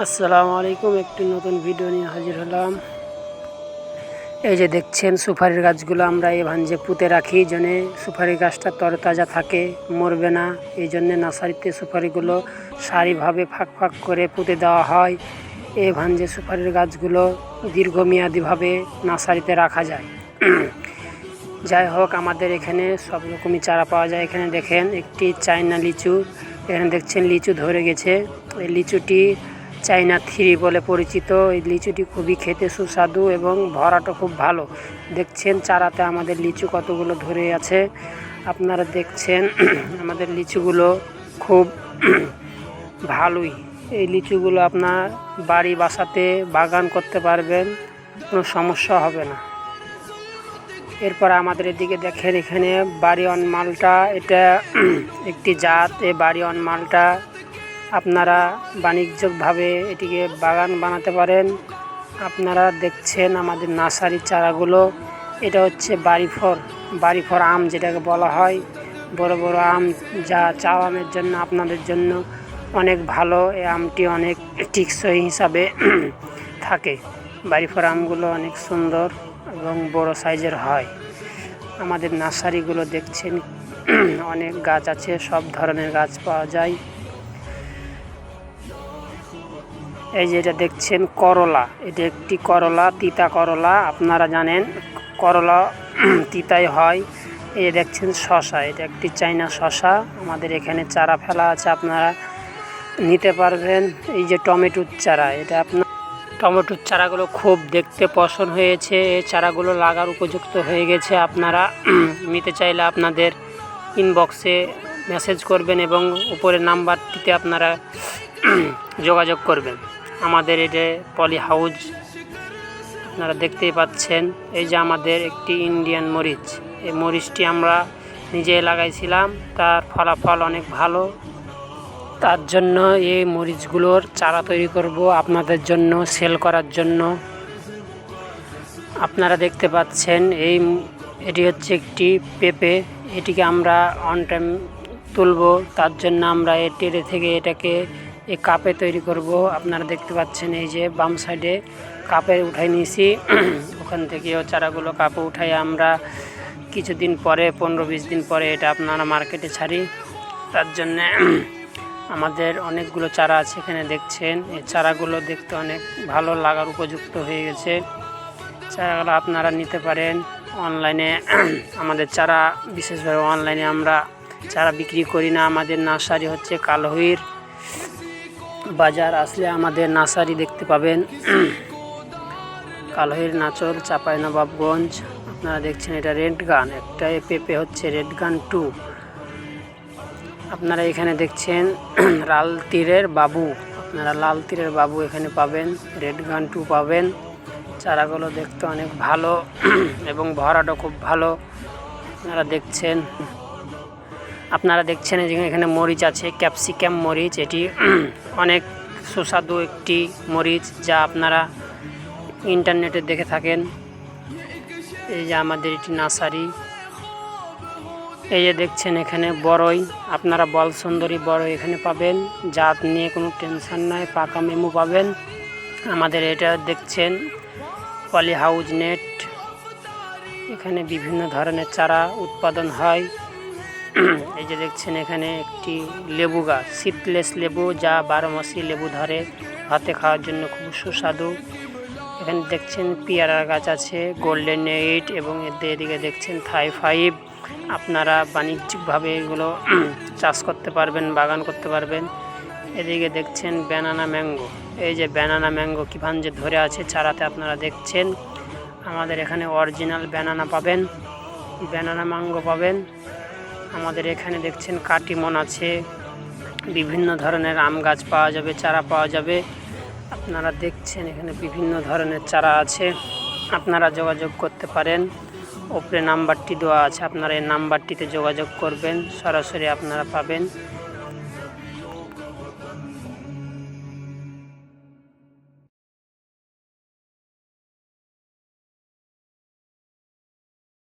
আসসালামু আলাইকুম। একটি নতুন ভিডিও নিয়ে হাজির হলাম। এই যে দেখছেন সুপারির গাছগুলো আমরা এই ভাঞ্জে পুঁতে রাখি, জন্য সুপারি গাছটা তরতাজা থাকে, মরবে না। এই জন্যে নার্সারিতে সুপারিগুলো সারিভাবে ফাঁক ফাঁক করে পুঁতে দেওয়া হয়। এই ভাঞ্জে সুপারির গাছগুলো দীর্ঘমেয়াদীভাবে নার্সারিতে রাখা যায়। যাই হোক, আমাদের এখানে সব রকমই চারা পাওয়া যায়। এখানে দেখেন একটি চায়না লিচু, এখানে দেখছেন লিচু ধরে গেছে। এই লিচুটি চায়না 3 বলে পরিচিত। এই লিচুটি খুবই খেতে সুস্বাদু এবং ভরাটা খুব ভালো। দেখছেন চারাতে আমাদের লিচু কতগুলো ধরে আছে। আপনারা দেখছেন আমাদের লিচুগুলো খুব ভালোই। এই লিচুগুলো আপনার বাড়ি বাসাতে বাগান করতে পারবেন, কোনো সমস্যা হবে না। এরপর আমাদের এদিকে দেখেন, এখানে বাড়িওয়ান মালটা, এটা একটি জাত। এই বাড়িওয়ান মালটা আপনারা বাণিজ্যিকভাবে এটিকে বাগান বানাতে পারেন। আপনারা দেখছেন আমাদের নার্সারির চারাগুলো, এটা হচ্ছে বাড়িফর আম যেটাকে বলা হয়, বড় বড় আম, যা চালানোর জন্য আপনাদের জন্য অনেক ভালো। এই আমটি অনেক টেকসই হিসাবে থাকে। বাড়িফর আমগুলো অনেক সুন্দর এবং বড় সাইজের হয়। আমাদের নার্সারিগুলো দেখছেন অনেক গাছ আছে, সব ধরনের গাছ পাওয়া যায়। এই যে এটা দেখছেন করলা, এটা একটি করলা, তিতা করলা। আপনারা জানেন করলা তিতাই হয়। এই দেখছেন শশা, এটা একটি চাইনা শশা। আমাদের এখানে চারা ফেলা আছে, আপনারা নিতে পারবেন। এই যে টমেটোর চারা, এটা আপনার টমেটোর চারাগুলো খুব দেখতে পছন্দ হয়েছে। এই চারাগুলো লাগার উপযুক্ত হয়ে গেছে। আপনারা নিতে চাইলে আপনাদের ইনবক্সে মেসেজ করবেন এবং উপরের নাম্বারটিতে আপনারা যোগাযোগ করবেন। আমাদের এটা পলি হাউস, আপনারা দেখতেই পাচ্ছেন। এই যে আমাদের একটি ইন্ডিয়ান মরিচ, এই মরিচটি আমরা নিজে লাগাইছিলাম, তার ফলাফল অনেক ভালো। তার জন্য এই মরিচগুলোর চারা তৈরি করব আপনাদের জন্য, সেল করার জন্য। আপনারা দেখতে পাচ্ছেন এটি হচ্ছে একটি পেঁপে। এটিকে আমরা অন টাইম তুলব, তার জন্য আমরা এই টেরে থেকে এটাকে এই কাপে তৈরি করব। আপনারা দেখতে পাচ্ছেন এই যে বাম সাইডে কাপে উঠাই নিয়েছি। ওখান থেকেও চারাগুলো কাপে উঠাই আমরা কিছুদিন পরে, 15-20 দিন পরে এটা আপনারা মার্কেটে ছাড়ি। তার জন্যে আমাদের অনেকগুলো চারা আছে। এখানে দেখছেন এই চারাগুলো দেখতে অনেক ভালো, লাগার উপযুক্ত হয়ে গেছে। চারাগুলো আপনারা নিতে পারেন অনলাইনে। আমাদের চারা বিশেষভাবে অনলাইনে আমরা চারা বিক্রি করি না। আমাদের নার্সারি হচ্ছে কালহইর বাজার, আসলে আমাদের নার্সারি দেখতে পাবেন কালহইর নাচল, চাঁপাইনবাবগঞ্জ। আপনারা দেখছেন এটা রেড গান, একটা পেঁপে হচ্ছে রেড গান 2। আপনারা এখানে দেখছেন লাল তীরের বাবু, আপনারা লাল তীরের বাবু এখানে পাবেন, রেড গান 2 পাবেন। চারাগুলো দেখতে অনেক ভালো এবং ভরাটা খুব ভালো। আপনারা দেখছেন এখানে মরিচ আছে, ক্যাপসিকাম মরিচ। এটি অনেক সুস্বাদু একটি মরিচ, যা আপনারা ইন্টারনেটে দেখে থাকেন। এই যে আমাদের এটি নার্সারি। এই যে দেখছেন এখানে বড়ই, আপনারা বল সুন্দরী বড়ই এখানে পাবেন, জাত নিয়ে কোনো টেনশন নাই, পাকা মেমু পাবেন। আমাদের এটা দেখছেন পলি হাউস নেট, এখানে বিভিন্ন ধরনের চারা উৎপাদন হয়। এই যে দেখছেন এখানে একটি লেবু গাছ, সিডলেস লেবু, যা 12 মাসি লেবু ধরে, ভাতে খাওয়ার জন্য খুব সুস্বাদু। এখানে দেখছেন পেয়ারার গাছ আছে, গোল্ডেন 8, এবং এদিকে দেখছেন থাই 5। আপনারা বাণিজ্যিকভাবে এগুলো চাষ করতে পারবেন, বাগান করতে পারবেন। এদিকে দেখছেন ব্যানানা ম্যাঙ্গো, এই যে ব্যানানা ম্যাঙ্গো কিভাবে যে ধরে আছে চারাতে, আপনারা দেখছেন। আমাদের এখানে অরিজিনাল ব্যানানা পাবেন, ব্যানানা ম্যাঙ্গো পাবেন। আমাদের এখানে দেখছেন কাটিমন আছে, বিভিন্ন ধরনের আম গাছ পাওয়া যাবে, চারা পাওয়া যাবে। আপনারা দেখছেন এখানে বিভিন্ন ধরনের চারা আছে, আপনারা যোগাযোগ করতে পারেন। ওপরে নাম্বারটি দেওয়া আছে, আপনারা এই নাম্বারটিতে যোগাযোগ করবেন, সরাসরি আপনারা পাবেন।